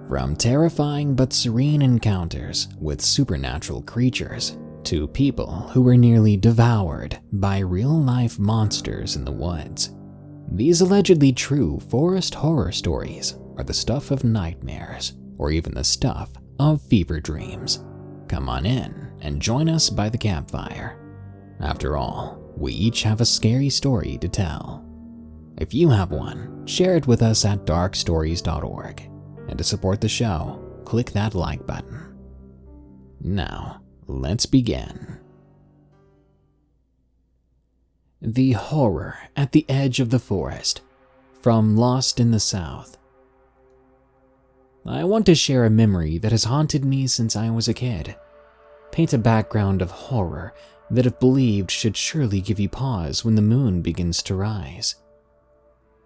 From terrifying but serene encounters with supernatural creatures to people who were nearly devoured by real-life monsters in the woods, these allegedly true forest horror stories are the stuff of nightmares or even the stuff of fever dreams. Come on in and join us by the campfire. After all, we each have a scary story to tell. If you have one, share it with us at darkstories.org. And to support the show, click that like button. Now, let's begin. The Horror at the Edge of the Forest, from Lost in the South. I want to share a memory that has haunted me since I was a kid. Paint a background of horror that, if believed, should surely give you pause when the moon begins to rise.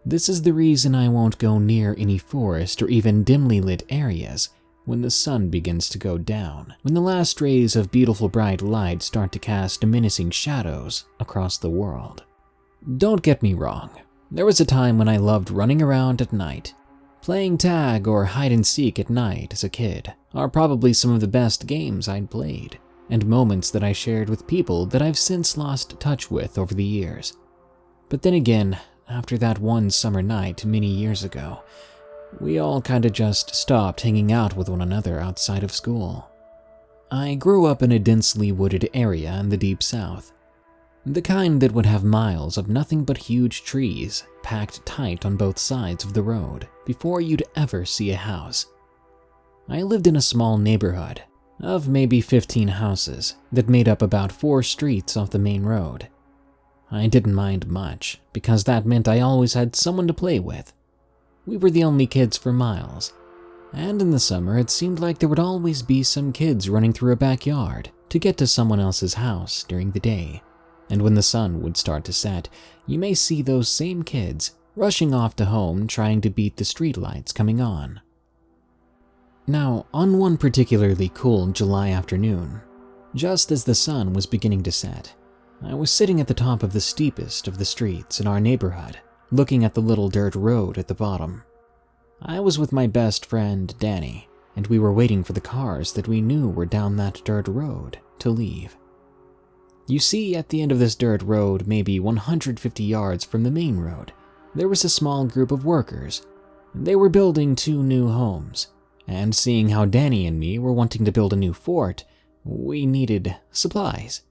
This is the reason I won't go near any forest or even dimly lit areas when the sun begins to go down, when the last rays of beautiful bright light start to cast menacing shadows across the world. Don't get me wrong, there was a time when I loved running around at night. Playing tag or hide and seek at night as a kid are probably some of the best games I'd played, and moments that I shared with people that I've since lost touch with over the years. But then again, after that one summer night many years ago, we all kinda just stopped hanging out with one another outside of school. I grew up in a densely wooded area in the deep south, the kind that would have miles of nothing but huge trees packed tight on both sides of the road before you'd ever see a house. I lived in a small neighborhood of maybe 15 houses that made up about 4 streets off the main road. I didn't mind much, because that meant I always had someone to play with. We were the only kids for miles, and in the summer it seemed like there would always be some kids running through a backyard to get to someone else's house during the day, and when the sun would start to set, you may see those same kids rushing off to home trying to beat the streetlights coming on. Now, on one particularly cool July afternoon, just as the sun was beginning to set, I was sitting at the top of the steepest of the streets in our neighborhood, looking at the little dirt road at the bottom. I was with my best friend, Danny, and we were waiting for the cars that we knew were down that dirt road to leave. You see, at the end of this dirt road, maybe 150 yards from the main road, there was a small group of workers. They were building 2 new homes, and seeing how Danny and me were wanting to build a new fort, we needed supplies.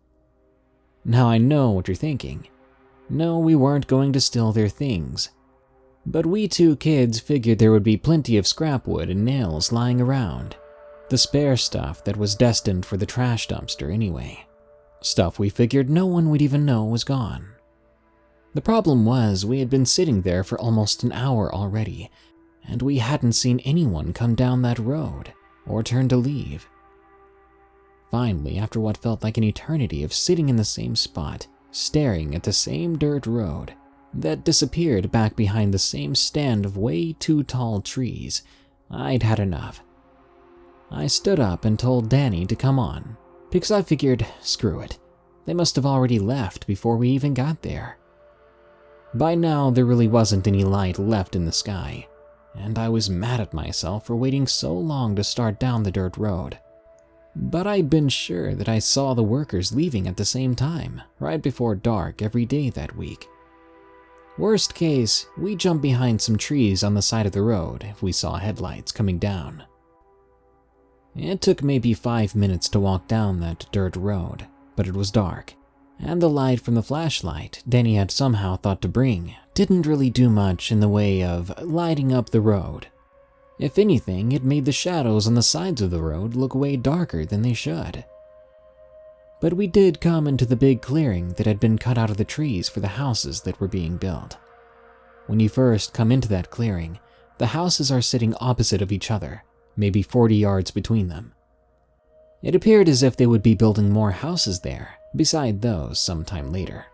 Now I know what you're thinking. No, we weren't going to steal their things. But we 2 kids figured there would be plenty of scrap wood and nails lying around. The spare stuff that was destined for the trash dumpster anyway. Stuff we figured no one would even know was gone. The problem was we had been sitting there for almost an hour already, and we hadn't seen anyone come down that road or turn to leave. Finally, after what felt like an eternity of sitting in the same spot, staring at the same dirt road that disappeared back behind the same stand of way too tall trees, I'd had enough. I stood up and told Danny to come on, because I figured, screw it, they must have already left before we even got there. By now, there really wasn't any light left in the sky, and I was mad at myself for waiting so long to start down the dirt road. But I'd been sure that I saw the workers leaving at the same time, right before dark every day that week. Worst case, we jumped behind some trees on the side of the road if we saw headlights coming down. It took maybe 5 minutes to walk down that dirt road, but it was dark, and the light from the flashlight Danny had somehow thought to bring didn't really do much in the way of lighting up the road. If anything, it made the shadows on the sides of the road look way darker than they should. But we did come into the big clearing that had been cut out of the trees for the houses that were being built. When you first come into that clearing, the houses are sitting opposite of each other, maybe 40 yards between them. It appeared as if they would be building more houses there, beside those sometime later.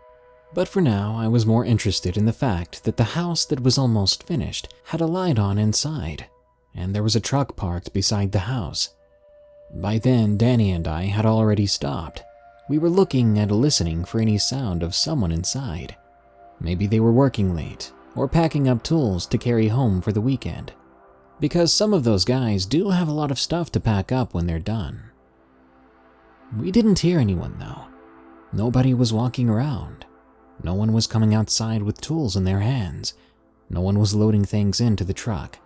But for now, I was more interested in the fact that the house that was almost finished had a light on inside, and there was a truck parked beside the house. By then, Danny and I had already stopped. We were looking and listening for any sound of someone inside. Maybe they were working late, or packing up tools to carry home for the weekend. because some of those guys do have a lot of stuff to pack up when they're done. We didn't hear anyone though. Nobody was walking around. No one was coming outside with tools in their hands. No one was loading things into the truck.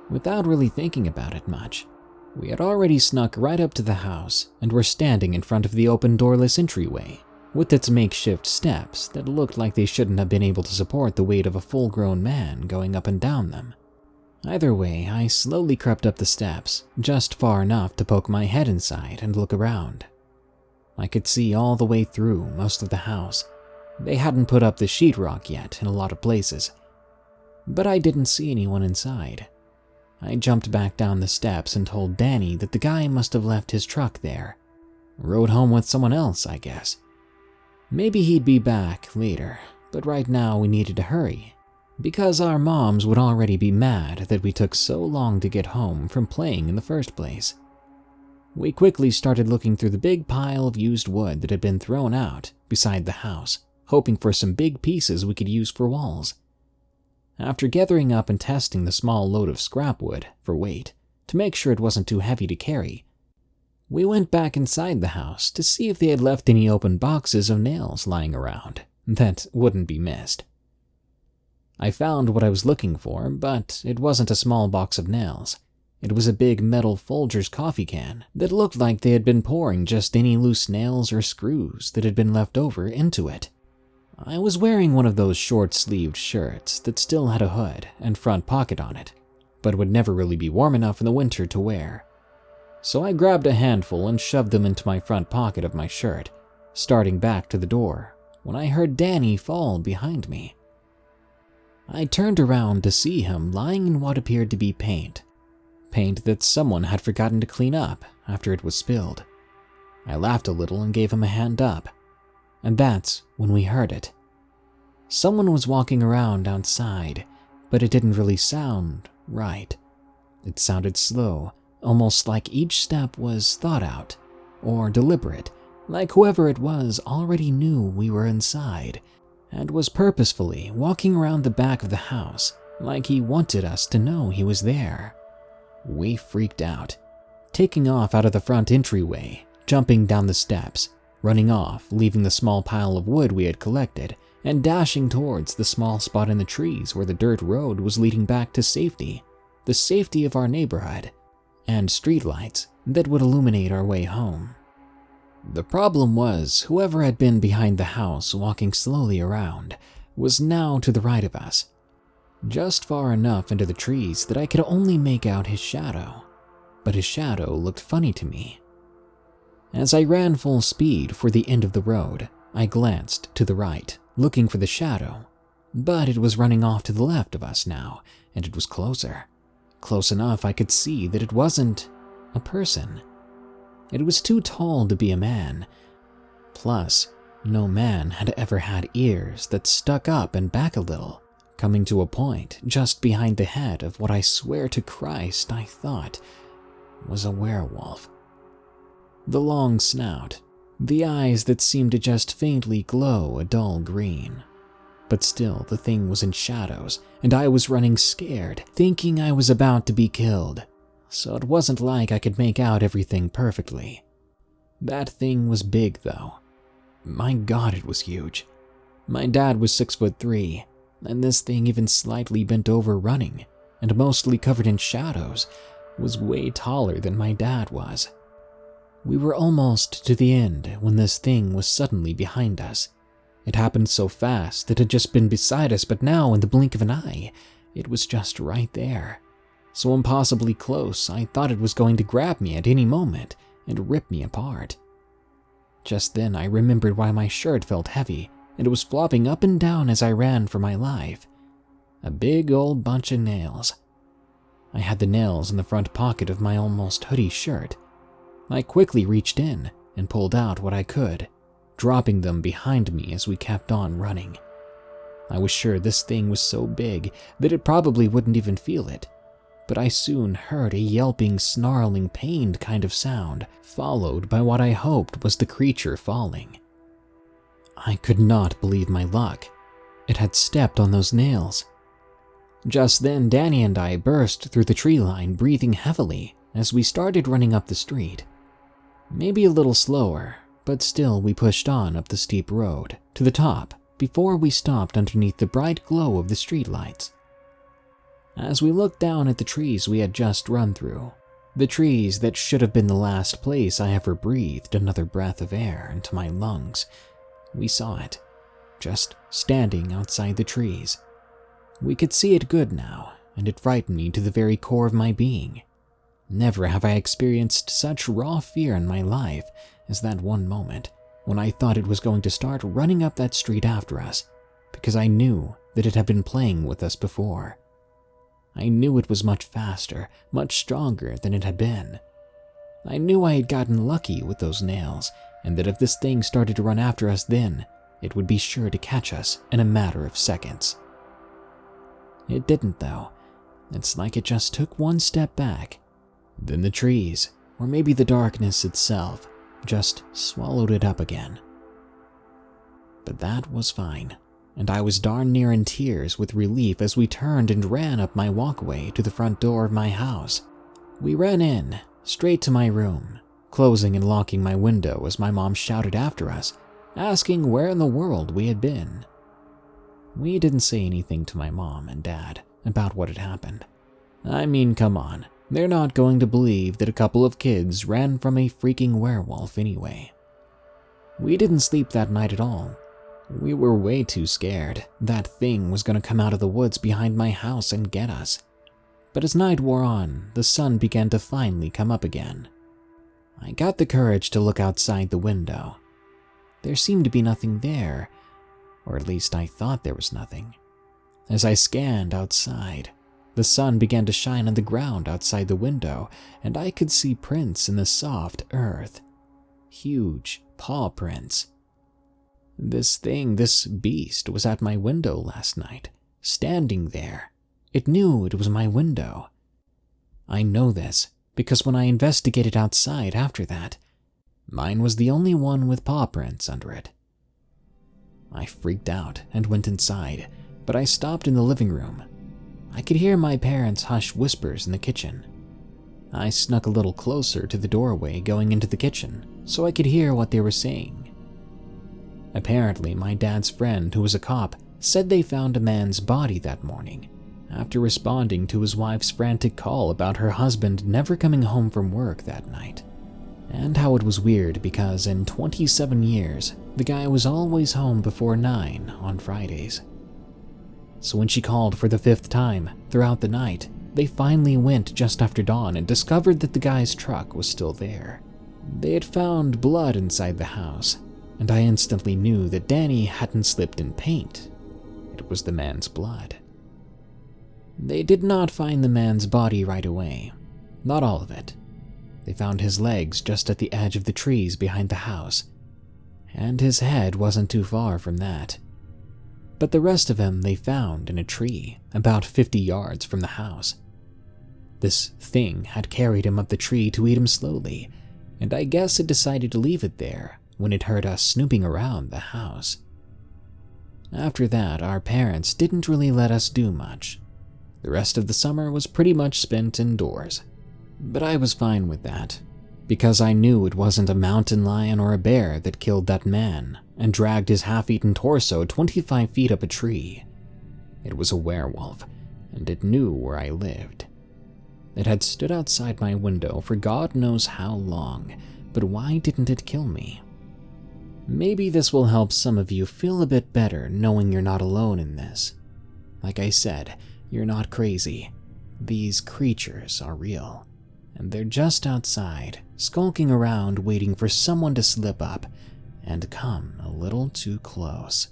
Without really thinking about it much, we had already snuck right up to the house and were standing in front of the open doorless entryway with its makeshift steps that looked like they shouldn't have been able to support the weight of a full-grown man going up and down them. Either way, I slowly crept up the steps, just far enough to poke my head inside and look around. I could see all the way through most of the house. They hadn't put up the sheetrock yet in a lot of places, but I didn't see anyone inside. I jumped back down the steps and told Danny that the guy must have left his truck there. Rode home with someone else, I guess. Maybe he'd be back later, but right now we needed to hurry, because our moms would already be mad that we took so long to get home from playing in the first place. We quickly started looking through the big pile of used wood that had been thrown out beside the house, hoping for some big pieces we could use for walls. After gathering up and testing the small load of scrap wood for weight to make sure it wasn't too heavy to carry, we went back inside the house to see if they had left any open boxes of nails lying around that wouldn't be missed. I found what I was looking for, but it wasn't a small box of nails. It was a big metal Folgers coffee can that looked like they had been pouring just any loose nails or screws that had been left over into it. I was wearing one of those short-sleeved shirts that still had a hood and front pocket on it, but would never really be warm enough in the winter to wear. So I grabbed a handful and shoved them into my front pocket of my shirt, starting back to the door, when I heard Danny fall behind me. I turned around to see him lying in what appeared to be paint that someone had forgotten to clean up after it was spilled. I laughed a little and gave him a hand up, and that's when we heard it. Someone was walking around outside, but it didn't really sound right. It sounded slow, almost like each step was thought out or deliberate, like whoever it was already knew we were inside and was purposefully walking around the back of the house like he wanted us to know he was there. We freaked out, taking off out of the front entryway, jumping down the steps, running off, leaving the small pile of wood we had collected, and dashing towards the small spot in the trees where the dirt road was leading back to safety, the safety of our neighborhood, and streetlights that would illuminate our way home. The problem was, whoever had been behind the house walking slowly around was now to the right of us, just far enough into the trees that I could only make out his shadow, but his shadow looked funny to me. As I ran full speed for the end of the road, I glanced to the right, looking for the shadow, but it was running off to the left of us now, and it was closer. Close enough I could see that it wasn't a person. It was too tall to be a man. Plus, no man had ever had ears that stuck up and back a little, coming to a point just behind the head of what I swear to Christ I thought was a werewolf. The long snout, the eyes that seemed to just faintly glow a dull green. But still, the thing was in shadows, and I was running scared, thinking I was about to be killed, so it wasn't like I could make out everything perfectly. That thing was big, though. My God, it was huge. My dad was 6'3", and this thing, even slightly bent over running, and mostly covered in shadows, was way taller than my dad was. We were almost to the end when this thing was suddenly behind us. It happened so fast it had just been beside us, but now, in the blink of an eye, it was just right there. So impossibly close, I thought it was going to grab me at any moment and rip me apart. Just then, I remembered why my shirt felt heavy, and it was flopping up and down as I ran for my life. A big old bunch of nails. I had the nails in the front pocket of my almost hoodie shirt. I quickly reached in and pulled out what I could, dropping them behind me as we kept on running. I was sure this thing was so big that it probably wouldn't even feel it, but I soon heard a yelping, snarling, pained kind of sound, followed by what I hoped was the creature falling. I could not believe my luck. It had stepped on those nails. Just then, Danny and I burst through the tree line, breathing heavily as we started running up the street. Maybe a little slower, but still we pushed on up the steep road to the top before we stopped underneath the bright glow of the streetlights. As we looked down at the trees we had just run through, the trees that should have been the last place I ever breathed another breath of air into my lungs, we saw it, just standing outside the trees. We could see it good now, and it frightened me to the very core of my being. Never have I experienced such raw fear in my life as that one moment when I thought it was going to start running up that street after us, because I knew that it had been playing with us before. I knew it was much faster, much stronger than it had been. I knew I had gotten lucky with those nails, and that if this thing started to run after us then, it would be sure to catch us in a matter of seconds. It didn't though. It's like it just took one step back. Then the trees, or maybe the darkness itself, just swallowed it up again. But that was fine, and I was darn near in tears with relief as we turned and ran up my walkway to the front door of my house. We ran in, straight to my room, closing and locking my window as my mom shouted after us, asking where in the world we had been. We didn't say anything to my mom and dad about what had happened. I mean, come on. They're not going to believe that a couple of kids ran from a freaking werewolf anyway. We didn't sleep that night at all. We were way too scared. That thing was going to come out of the woods behind my house and get us. But as night wore on, the sun began to finally come up again. I got the courage to look outside the window. There seemed to be nothing there, or at least I thought there was nothing. As I scanned outside, the sun began to shine on the ground outside the window, and I could see prints in the soft earth. Huge paw prints. This beast was at my window last night, standing there. It knew it was my window. I know this because when I investigated outside after that, mine was the only one with paw prints under it. I freaked out and went inside, but I stopped in the living room. I could hear my parents' hushed whispers in the kitchen. I snuck a little closer to the doorway going into the kitchen so I could hear what they were saying. Apparently, my dad's friend, who was a cop, said they found a man's body that morning after responding to his wife's frantic call about her husband never coming home from work that night, and how it was weird because in 27 years, the guy was always home before 9 on Fridays. So when she called for the 5th time throughout the night, they finally went just after dawn and discovered that the guy's truck was still there. They had found blood inside the house, and I instantly knew that Danny hadn't slipped in paint. It was the man's blood. They did not find the man's body right away. Not all of it. They found his legs just at the edge of the trees behind the house, and his head wasn't too far from that. But the rest of him they found in a tree about 50 yards from the house. This thing had carried him up the tree to eat him slowly, and I guess it decided to leave it there when it heard us snooping around the house. After that, our parents didn't really let us do much. The rest of the summer was pretty much spent indoors. But I was fine with that, because I knew it wasn't a mountain lion or a bear that killed that man and dragged his half-eaten torso 25 feet up a tree. It was a werewolf, and it knew where I lived. It had stood outside my window for God knows how long, but why didn't it kill me? Maybe this will help some of you feel a bit better knowing you're not alone in this. Like I said, you're not crazy. These creatures are real, and they're just outside, skulking around waiting for someone to slip up and come a little too close.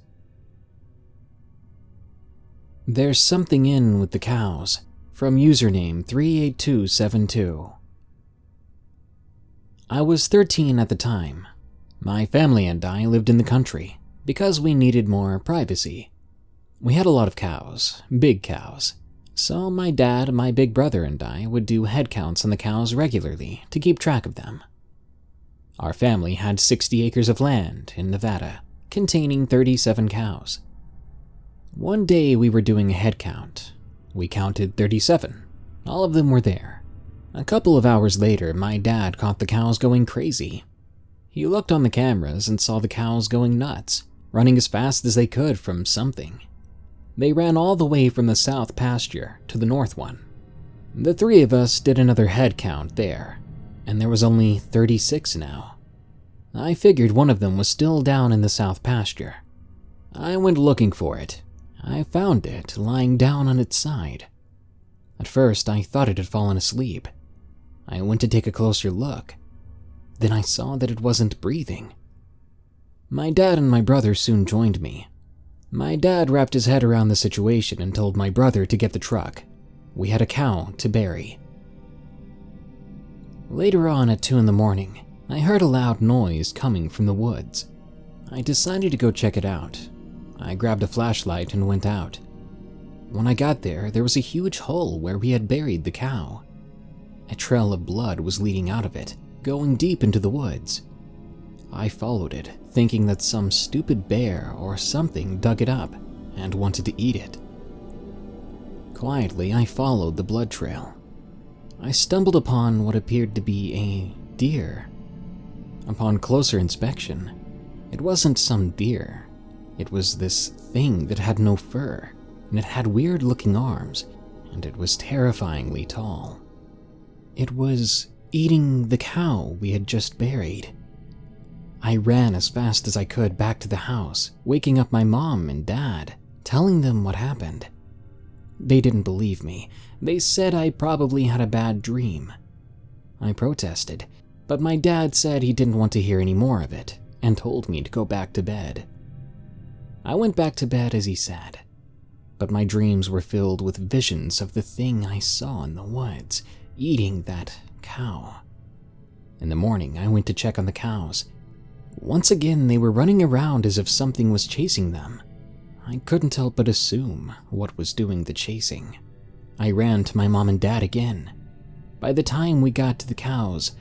There's something in with the cows, from username 38272. I was 13 at the time. My family and I lived in the country because we needed more privacy. We had a lot of cows, big cows, so my dad, my big brother, and I would do head counts on the cows regularly to keep track of them. Our family had 60 acres of land in Nevada, containing 37 cows. One day we were doing a head count. We counted 37. All of them were there. A couple of hours later, my dad caught the cows going crazy. He looked on the cameras and saw the cows going nuts, running as fast as they could from something. They ran all the way from the south pasture to the north one. The three of us did another head count there, and there was only 36 now. I figured one of them was still down in the south pasture. I went looking for it. I found it lying down on its side. At first, I thought it had fallen asleep. I went to take a closer look. Then I saw that it wasn't breathing. My dad and my brother soon joined me. My dad wrapped his head around the situation and told my brother to get the truck. We had a cow to bury. Later on at 2 in the morning, I heard a loud noise coming from the woods. I decided to go check it out. I grabbed a flashlight and went out. When I got there, there was a huge hole where we had buried the cow. A trail of blood was leading out of it, going deep into the woods. I followed it, thinking that some stupid bear or something dug it up and wanted to eat it. Quietly, I followed the blood trail. I stumbled upon what appeared to be a deer. Upon closer inspection, it wasn't some deer. It was this thing that had no fur, and it had weird-looking arms, and it was terrifyingly tall. It was eating the cow we had just buried. I ran as fast as I could back to the house, waking up my mom and dad, telling them what happened. They didn't believe me. They said I probably had a bad dream. I protested, but my dad said he didn't want to hear any more of it and told me to go back to bed. I went back to bed as he said, but my dreams were filled with visions of the thing I saw in the woods, eating that cow. In the morning, I went to check on the cows. Once again, they were running around as if something was chasing them. I couldn't help but assume what was doing the chasing. I ran to my mom and dad again. By the time we got to the cows,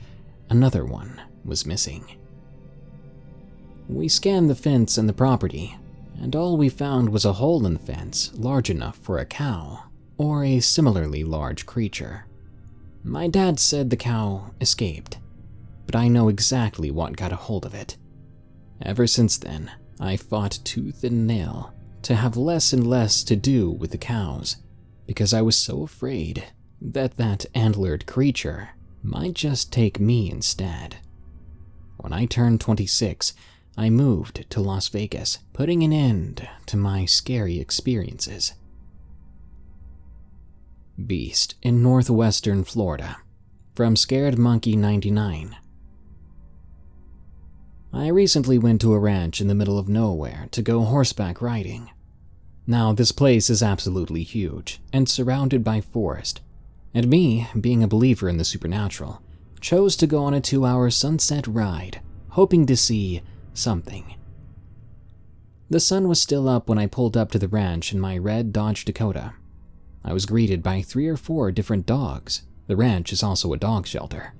another one was missing. We scanned the fence and the property, and all we found was a hole in the fence large enough for a cow or a similarly large creature. My dad said the cow escaped, but I know exactly what got a hold of it. Ever since then, I fought tooth and nail to have less and less to do with the cows because I was so afraid that that antlered creature might just take me instead. When I turned 26, I moved to Las Vegas, putting an end to my scary experiences. Beast in northwestern Florida, from Scared Monkey 99. I recently went to a ranch in the middle of nowhere to go horseback riding. Now, this place is absolutely huge and surrounded by forest, and me, being a believer in the supernatural, chose to go on a 2-hour sunset ride, hoping to see something. The sun was still up when I pulled up to the ranch in my red Dodge Dakota. I was greeted by 3 or 4 different dogs. The ranch is also a dog shelter.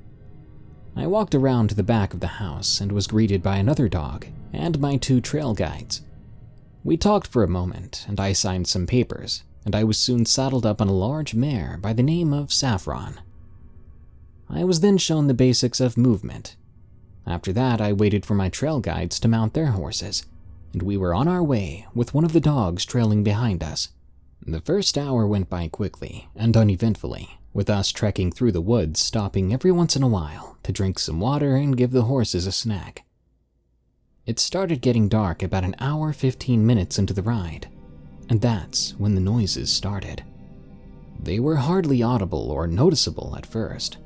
I walked around to the back of the house and was greeted by another dog and my 2 trail guides. We talked for a moment, and I signed some papers, and I was soon saddled up on a large mare by the name of Saffron. I was then shown the basics of movement. After that, I waited for my trail guides to mount their horses, and we were on our way with one of the dogs trailing behind us. The first hour went by quickly and uneventfully, with us trekking through the woods, stopping every once in a while to drink some water and give the horses a snack. It started getting dark about an hour 15 minutes into the ride, and that's when the noises started. They were hardly audible or noticeable at first,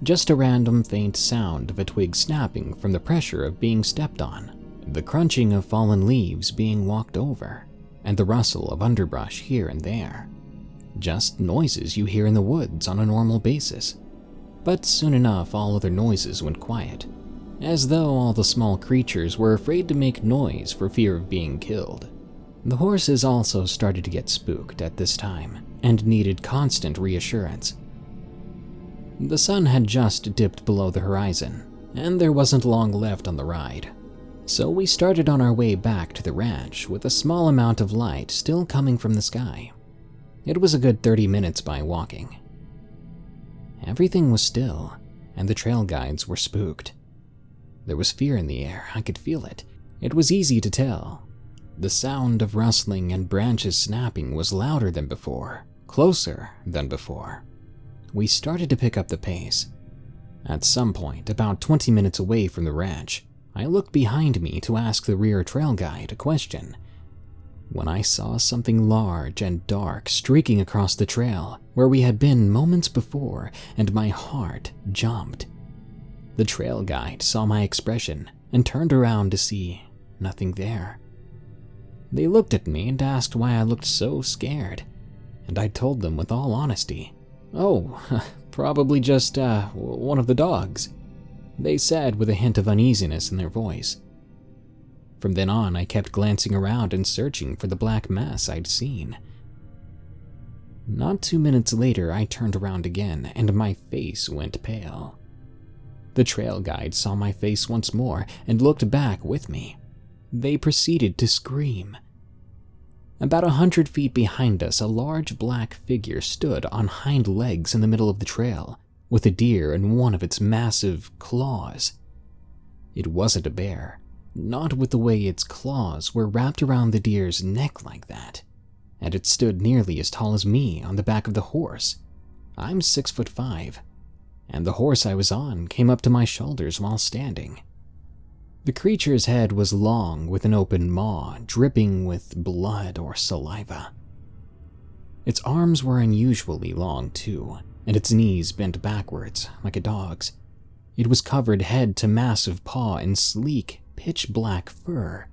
just a random faint sound of a twig snapping from the pressure of being stepped on, the crunching of fallen leaves being walked over, and the rustle of underbrush here and there. Just noises you hear in the woods on a normal basis. But soon enough, all other noises went quiet, as though all the small creatures were afraid to make noise for fear of being killed. The horses also started to get spooked at this time and needed constant reassurance. The sun had just dipped below the horizon, and there wasn't long left on the ride. So we started on our way back to the ranch with a small amount of light still coming from the sky. It was a good 30 minutes by walking. Everything was still, and the trail guides were spooked. There was fear in the air, I could feel it. It was easy to tell. The sound of rustling and branches snapping was louder than before, closer than before. We started to pick up the pace. At some point, about 20 minutes away from the ranch, I looked behind me to ask the rear trail guide a question, when I saw something large and dark streaking across the trail where we had been moments before, and my heart jumped. The trail guide saw my expression and turned around to see nothing there. They looked at me and asked why I looked so scared, and I told them with all honesty, "Oh, probably just one of the dogs," they said with a hint of uneasiness in their voice. From then on, I kept glancing around and searching for the black mass I'd seen. Not 2 minutes later, I turned around again, and my face went pale. The trail guide saw my face once more and looked back with me. They proceeded to scream. About 100 feet behind us, a large black figure stood on hind legs in the middle of the trail, with a deer in one of its massive claws. It wasn't a bear, not with the way its claws were wrapped around the deer's neck like that, and it stood nearly as tall as me on the back of the horse. I'm 6'5", and the horse I was on came up to my shoulders while standing. The creature's head was long with an open maw dripping with blood or saliva. Its arms were unusually long too, and its knees bent backwards like a dog's. It was covered head to massive paw in sleek, pitch-black fur.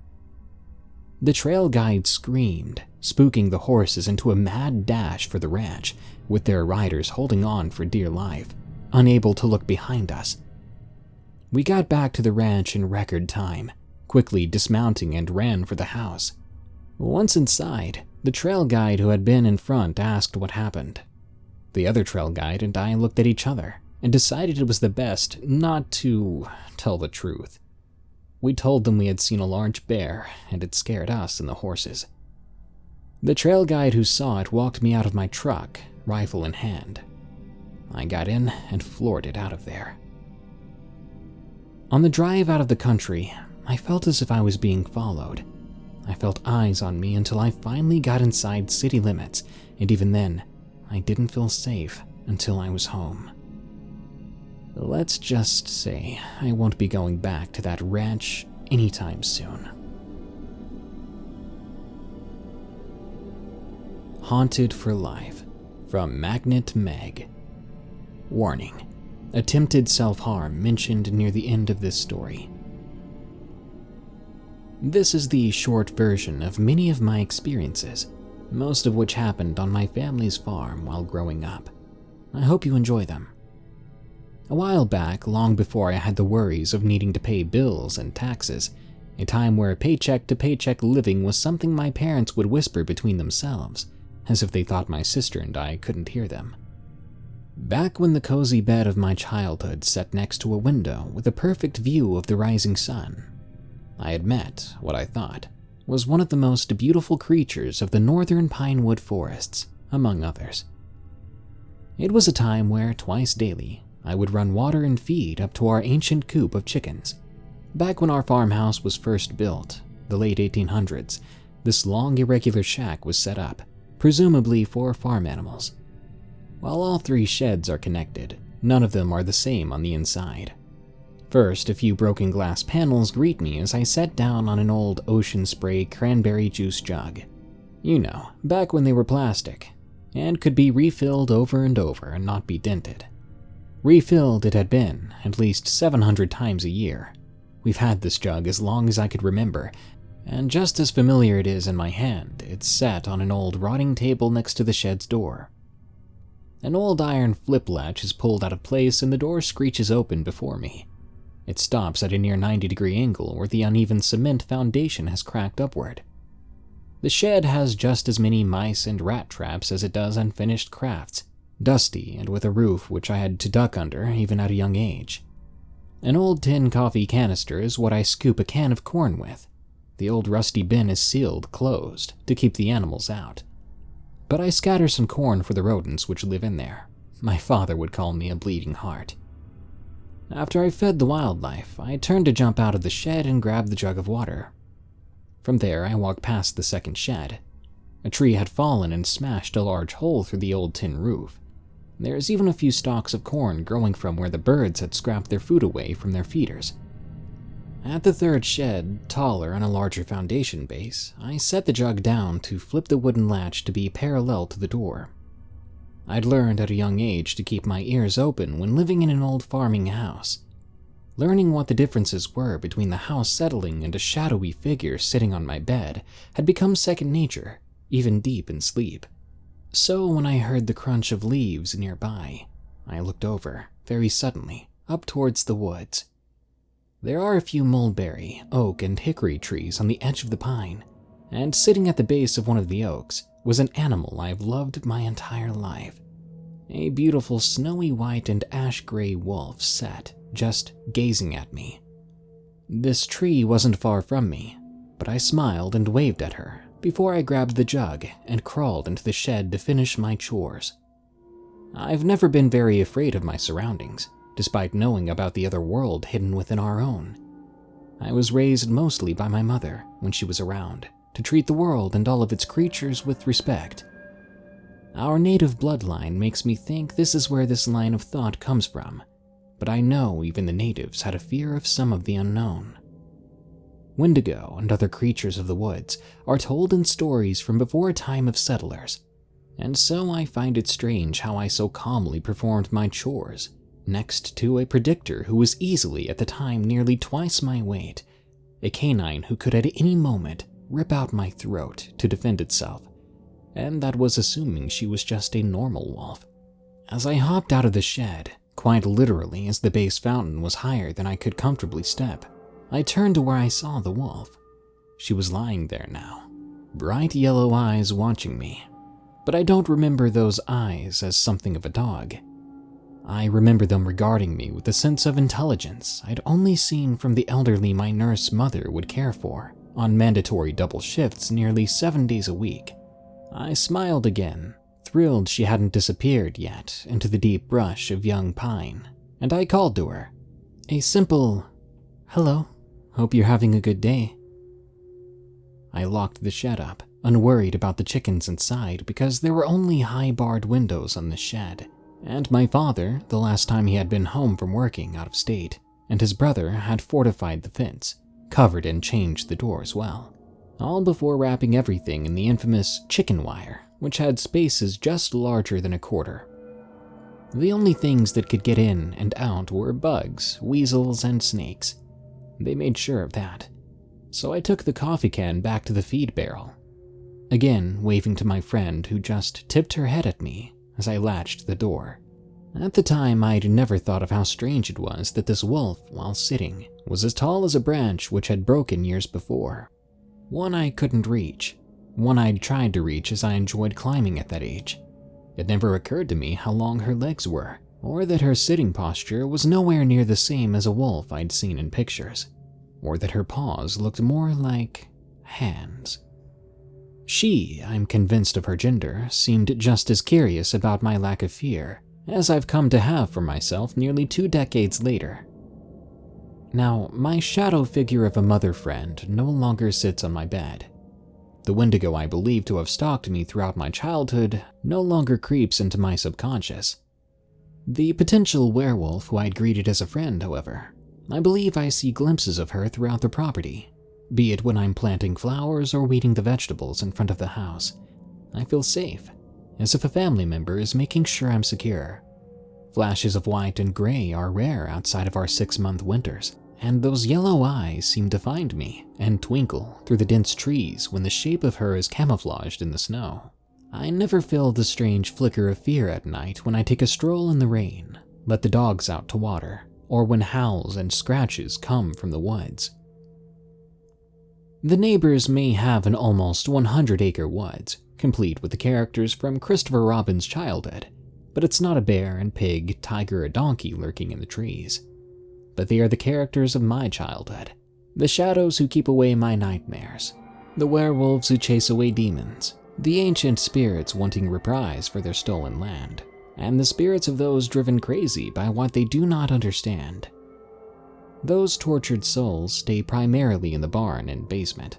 The trail guide screamed, spooking the horses into a mad dash for the ranch, with their riders holding on for dear life, unable to look behind us. We got back to the ranch in record time, quickly dismounting and ran for the house. Once inside, the trail guide who had been in front asked what happened. The other trail guide and I looked at each other and decided it was the best not to tell the truth. We told them we had seen a large bear, and it scared us and the horses. The trail guide who saw it walked me out of my truck, rifle in hand. I got in and floored it out of there. On the drive out of the country, I felt as if I was being followed. I felt eyes on me until I finally got inside city limits, and even then, I didn't feel safe until I was home. Let's just say I won't be going back to that ranch anytime soon. Haunted for Life, from Magnet Maeg. Warning: attempted self-harm mentioned near the end of this story. This is the short version of many of my experiences, most of which happened on my family's farm while growing up. I hope you enjoy them. A while back, long before I had the worries of needing to pay bills and taxes, a time where paycheck-to-paycheck living was something my parents would whisper between themselves, as if they thought my sister and I couldn't hear them. Back when the cozy bed of my childhood sat next to a window with a perfect view of the rising sun, I had met what I thought was one of the most beautiful creatures of the northern pinewood forests, among others. It was a time where, twice daily, I would run water and feed up to our ancient coop of chickens. Back when our farmhouse was first built, the late 1800s, this long irregular shack was set up, presumably for farm animals. While all three sheds are connected, none of them are the same on the inside. First, a few broken glass panels greet me as I set down on an old Ocean Spray cranberry juice jug. You know, back when they were plastic, and could be refilled over and over and not be dented. Refilled it had been, at least 700 times a year. We've had this jug as long as I could remember, and just as familiar it is in my hand, it's set on an old rotting table next to the shed's door. An old iron flip latch is pulled out of place and the door screeches open before me. It stops at a near 90-degree angle where the uneven cement foundation has cracked upward. The shed has just as many mice and rat traps as it does unfinished crafts, dusty and with a roof which I had to duck under even at a young age. An old tin coffee canister is what I scoop a can of corn with. The old rusty bin is sealed closed to keep the animals out. but I scatter some corn for the rodents which live in there. My father would call me a bleeding heart. After I fed the wildlife, I turned to jump out of the shed and grab the jug of water. From there, I walked past the second shed. A tree had fallen and smashed a large hole through the old tin roof. There's even a few stalks of corn growing from where the birds had scrapped their food away from their feeders. At the third shed, taller and a larger foundation base, I set the jug down to flip the wooden latch to be parallel to the door. I'd learned at a young age to keep my ears open when living in an old farming house. Learning what the differences were between the house settling and a shadowy figure sitting on my bed had become second nature, even deep in sleep. So when I heard the crunch of leaves nearby, I looked over, very suddenly, up towards the woods. There are a few mulberry, oak, and hickory trees on the edge of the pine, and sitting at the base of one of the oaks was an animal I've loved my entire life. A beautiful snowy white and ash-gray wolf sat, just gazing at me. This tree wasn't far from me, but I smiled and waved at her before I grabbed the jug and crawled into the shed to finish my chores. I've never been very afraid of my surroundings, despite knowing about the other world hidden within our own. I was raised mostly by my mother when she was around, to treat the world and all of its creatures with respect. Our native bloodline makes me think this is where this line of thought comes from, but I know even the natives had a fear of some of the unknown. Wendigo and other creatures of the woods are told in stories from before a time of settlers, and so I find it strange how I so calmly performed my chores next to a predictor who was easily at the time nearly twice my weight, a canine who could at any moment rip out my throat to defend itself, and that was assuming she was just a normal wolf. As I hopped out of the shed, quite literally as the base fountain was higher than I could comfortably step, I turned to where I saw the wolf. She was lying there now, bright yellow eyes watching me, but I don't remember those eyes as something of a dog. I remember them regarding me with a sense of intelligence I'd only seen from the elderly my nurse mother would care for on mandatory double shifts nearly 7 days a week. I smiled again, thrilled she hadn't disappeared yet into the deep brush of young pine, and I called to her. A simple, "Hello, hope you're having a good day." I locked the shed up, unworried about the chickens inside because there were only high-barred windows on the shed, and my father, the last time he had been home from working out of state, and his brother had fortified the fence, covered and changed the door as well, all before wrapping everything in the infamous chicken wire, which had spaces just larger than a quarter. The only things that could get in and out were bugs, weasels, and snakes. They made sure of that. So I took the coffee can back to the feed barrel, again waving to my friend who just tipped her head at me as I latched the door. At the time, I'd never thought of how strange it was that this wolf, while sitting, was as tall as a branch which had broken years before. One I couldn't reach, one I'd tried to reach as I enjoyed climbing at that age. It never occurred to me how long her legs were, or that her sitting posture was nowhere near the same as a wolf I'd seen in pictures, or that her paws looked more like hands. She, I'm convinced of her gender, seemed just as curious about my lack of fear as I've come to have for myself nearly 2 decades later. Now, my shadow figure of a mother friend no longer sits on my bed. The Wendigo I believe to have stalked me throughout my childhood no longer creeps into my subconscious. The potential werewolf who I'd greeted as a friend, however, I believe I see glimpses of her throughout the property, be it when I'm planting flowers or weeding the vegetables in front of the house. I feel safe, as if a family member is making sure I'm secure. Flashes of white and gray are rare outside of our 6-month winters, and those yellow eyes seem to find me and twinkle through the dense trees when the shape of her is camouflaged in the snow. I never feel the strange flicker of fear at night when I take a stroll in the rain, let the dogs out to water, or when howls and scratches come from the woods. The neighbors may have an almost 100-acre woods, complete with the characters from Christopher Robin's childhood, but it's not a bear and pig, tiger, or donkey lurking in the trees. But they are the characters of my childhood, the shadows who keep away my nightmares, the werewolves who chase away demons, The ancient spirits wanting reprise for their stolen land, and the spirits of those driven crazy by what they do not understand. Those tortured souls stay primarily in the barn and basement.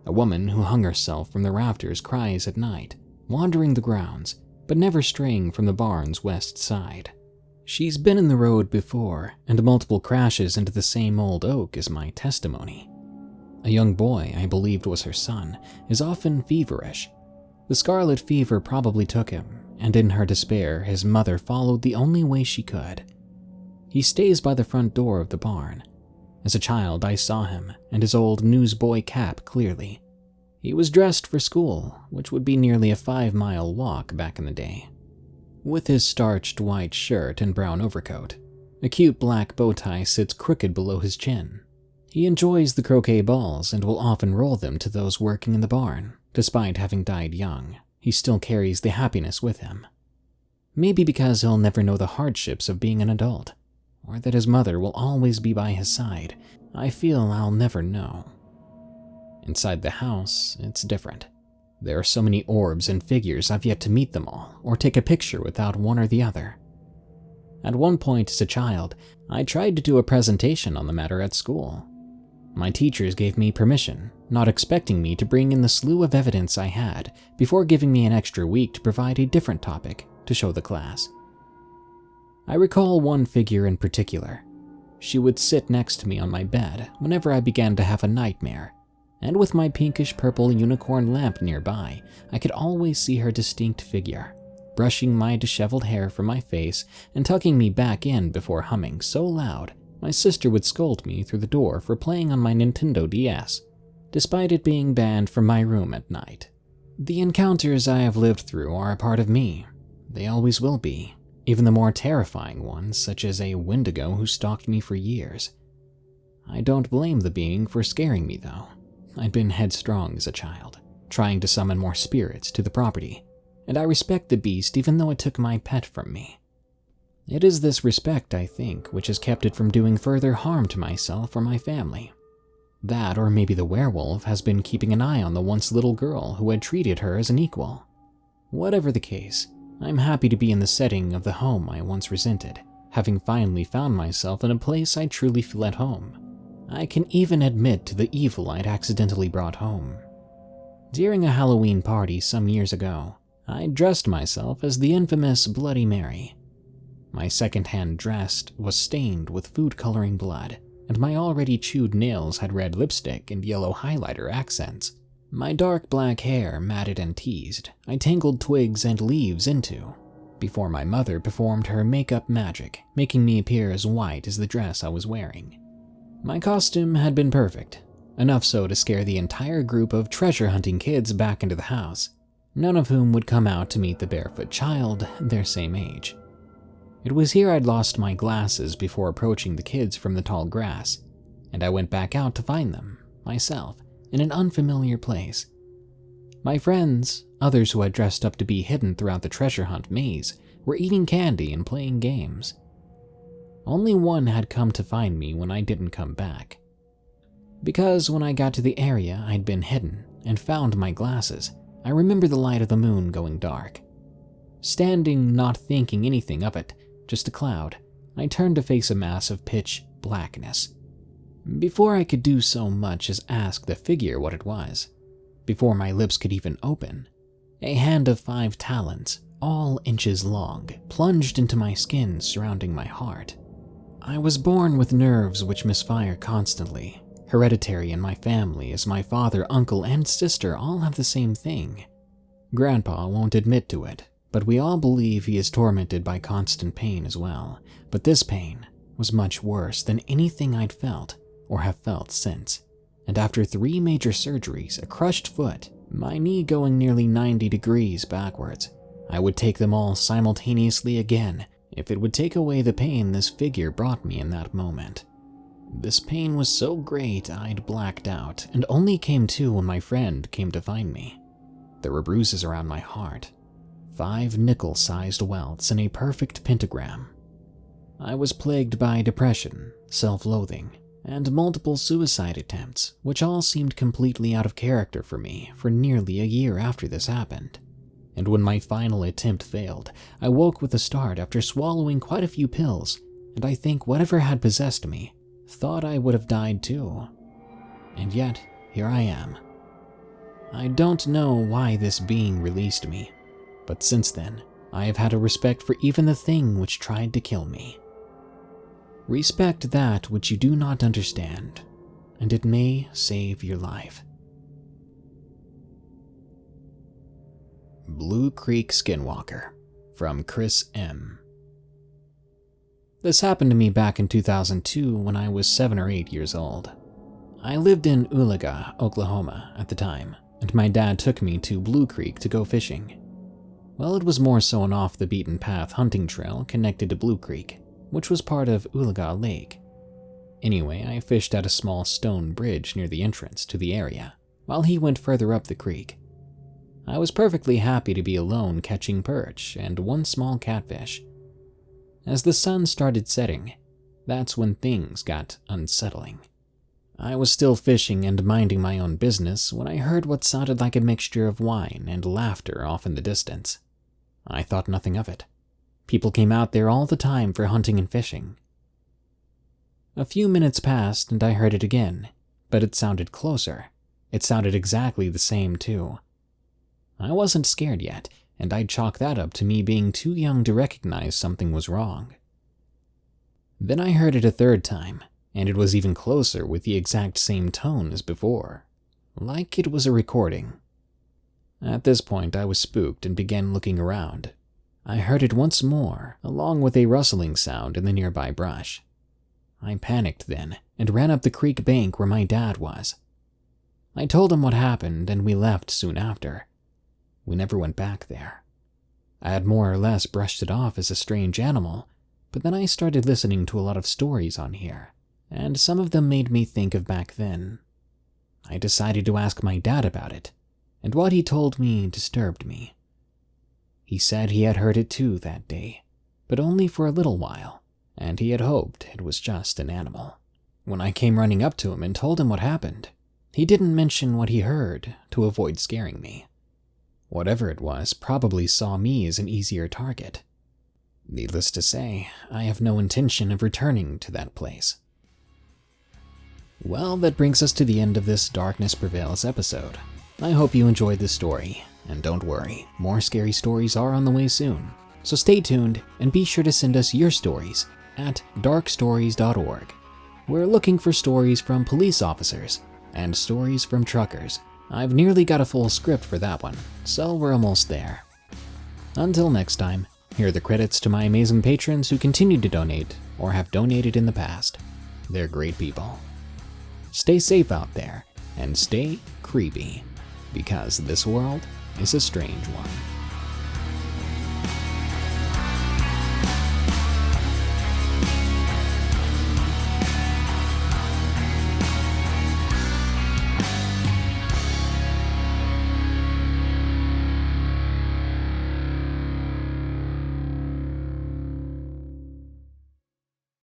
A woman who hung herself from the rafters cries at night, wandering the grounds, but never straying from the barn's west side. She's been in the road before, and multiple crashes into the same old oak is my testimony. A young boy I believed was her son is often feverish. The scarlet fever probably took him, and in her despair, his mother followed the only way she could. He stays by the front door of the barn. As a child, I saw him and his old newsboy cap clearly. He was dressed for school, which would be nearly a 5-mile walk back in the day. With his starched white shirt and brown overcoat, a cute black bow tie sits crooked below his chin. He enjoys the croquet balls and will often roll them to those working in the barn. Despite having died young, he still carries the happiness with him. Maybe because he'll never know the hardships of being an adult, or that his mother will always be by his side, I feel I'll never know. Inside the house, it's different. There are so many orbs and figures I've yet to meet them all, or take a picture without one or the other. At one point as a child, I tried to do a presentation on the matter at school. My teachers gave me permission, not expecting me to bring in the slew of evidence I had, before giving me an extra week to provide a different topic to show the class. I recall one figure in particular. She would sit next to me on my bed whenever I began to have a nightmare, and with my pinkish-purple unicorn lamp nearby, I could always see her distinct figure, brushing my disheveled hair from my face and tucking me back in before humming so loud my sister would scold me through the door for playing on my Nintendo DS, despite it being banned from my room at night. The encounters I have lived through are a part of me. They always will be, even the more terrifying ones, such as a Wendigo who stalked me for years. I don't blame the being for scaring me, though. I'd been headstrong as a child, trying to summon more spirits to the property, and I respect the beast even though it took my pet from me. It is this respect, I think, which has kept it from doing further harm to myself or my family. That, or maybe the werewolf, has been keeping an eye on the once little girl who had treated her as an equal. Whatever the case, I'm happy to be in the setting of the home I once resented, having finally found myself in a place I truly feel at home. I can even admit to the evil I'd accidentally brought home. During a Halloween party some years ago, I dressed myself as the infamous Bloody Mary. My second-hand dress was stained with food-coloring blood, and my already chewed nails had red lipstick and yellow highlighter accents. My dark black hair, matted and teased, I tangled twigs and leaves into, before my mother performed her makeup magic, making me appear as white as the dress I was wearing. My costume had been perfect, enough so to scare the entire group of treasure-hunting kids back into the house, none of whom would come out to meet the barefoot child their same age. It was here I'd lost my glasses before approaching the kids from the tall grass, and I went back out to find them, myself, in an unfamiliar place. My friends, others who had dressed up to be hidden throughout the treasure hunt maze, were eating candy and playing games. Only one had come to find me when I didn't come back. Because when I got to the area I'd been hidden and found my glasses, I remember the light of the moon going dark. Standing, not thinking anything of it, just a cloud, I turned to face a mass of pitch blackness. Before I could do so much as ask the figure what it was, before my lips could even open, a hand of 5 talons, all inches long, plunged into my skin surrounding my heart. I was born with nerves which misfire constantly, hereditary in my family, as my father, uncle, and sister all have the same thing. Grandpa won't admit to it, but we all believe he is tormented by constant pain as well. But this pain was much worse than anything I'd felt or have felt since. And after 3 major surgeries, a crushed foot, my knee going nearly 90 degrees backwards, I would take them all simultaneously again if it would take away the pain this figure brought me in that moment. This pain was so great I'd blacked out and only came to when my friend came to find me. There were bruises around my heart, 5 nickel-sized welts in a perfect pentagram. I was plagued by depression, self-loathing, and multiple suicide attempts, which all seemed completely out of character for me for nearly a year after this happened. And when my final attempt failed, I woke with a start after swallowing quite a few pills, and I think whatever had possessed me thought I would have died too. And yet, here I am. I don't know why this being released me, but since then, I have had a respect for even the thing which tried to kill me. Respect that which you do not understand, and it may save your life. Blue Creek Skinwalker, from Chris M. This happened to me back in 2002 when I was 7 or 8 years old. I lived in Ulaga, Oklahoma at the time, and my dad took me to Blue Creek to go fishing. Well, it was more so an off-the-beaten-path hunting trail connected to Blue Creek, which was part of Ulaga Lake. Anyway, I fished at a small stone bridge near the entrance to the area, while he went further up the creek. I was perfectly happy to be alone catching perch and one small catfish. As the sun started setting, that's when things got unsettling. I was still fishing and minding my own business when I heard what sounded like a mixture of whine and laughter off in the distance. I thought nothing of it. People came out there all the time for hunting and fishing. A few minutes passed and I heard it again, but it sounded closer. It sounded exactly the same too. I wasn't scared yet, and I'd chalk that up to me being too young to recognize something was wrong. Then I heard it a third time, and it was even closer with the exact same tone as before, like it was a recording. At this point, I was spooked and began looking around. I heard it once more, along with a rustling sound in the nearby brush. I panicked then, and ran up the creek bank where my dad was. I told him what happened, and we left soon after. We never went back there. I had more or less brushed it off as a strange animal, but then I started listening to a lot of stories on here, and some of them made me think of back then. I decided to ask my dad about it, and what he told me disturbed me. He said he had heard it too that day, but only for a little while, and he had hoped it was just an animal. When I came running up to him and told him what happened, he didn't mention what he heard to avoid scaring me. Whatever it was probably saw me as an easier target. Needless to say, I have no intention of returning to that place. Well, that brings us to the end of this Darkness Prevails episode. I hope you enjoyed this story, and don't worry, more scary stories are on the way soon. So stay tuned, and be sure to send us your stories at darkstories.org. We're looking for stories from police officers, and stories from truckers. I've nearly got a full script for that one, so we're almost there. Until next time, here are the credits to my amazing patrons who continue to donate or have donated in the past. They're great people. Stay safe out there, and stay creepy, because this world is a strange one.